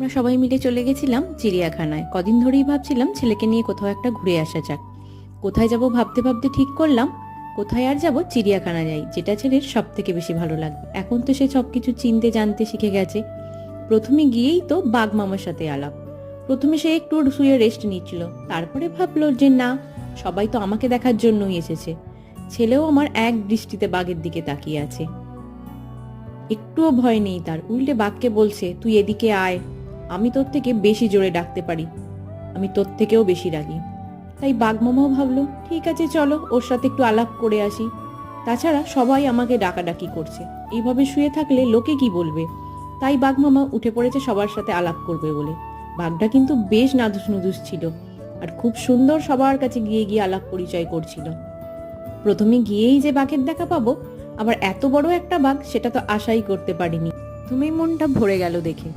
আমরা সবাই মিলে চলে গেছিলাম চিড়িয়াখানায়। কদিন ধরেই ভাবছিলাম ছেলেকে নিয়ে কোথাও একটা ঘুরে আসা যাক। কোথায় যাব ভাবতে ভাবতে ঠিক করলাম কোথায় আর যাব, চিড়িয়াখানা যাই, যেটা ছেলের সব থেকে বেশি ভালো লাগবে। এখন তো সে সবকিছু চিনতে জানতে শিখে গেছে। প্রথমে গিয়েই তো বাঘ মামার সাথে আলাপ। প্রথমে সে একটু শুয়ে রেস্ট নিচ্ছিল, তারপরে ভাবলো যে না, সবাই তো আমাকে দেখার জন্যই এসেছে। ছেলেও আমার এক দৃষ্টিতে বাঘের দিকে তাকিয়ে আছে। একটুও ভয় নেই তার, উল্টে বাঘকে বলছে, তুই এদিকে আয়, আমি তোর থেকে বেশি জোরে ডাকতে পারি, আমি তোর থেকেও বেশি রাগি। তাই বাঘ মামাও ভাবলো ঠিক আছে চলো ওর সাথে একটু আলাপ করে আসি। তাছাড়া সবাই আমাকে ডাকাডাকি করছে, এইভাবে শুয়ে থাকলে লোকে কি বলবে। তাই বাঘ মামা উঠে পড়েছে সবার সাথে আলাপ করবে বলে। বাঘটা কিন্তু বেশ নাদুস নুদুস ছিল, আর খুব সুন্দর সবার কাছে গিয়ে গিয়ে আলাপ পরিচয় করছিল। প্রথমে গিয়েই যে বাঘের দেখা পাবো, আবার এত বড় একটা বাঘ, সেটা তো আশাই করতে পারিনি। প্রথমেই মনটা ভরে গেল দেখে।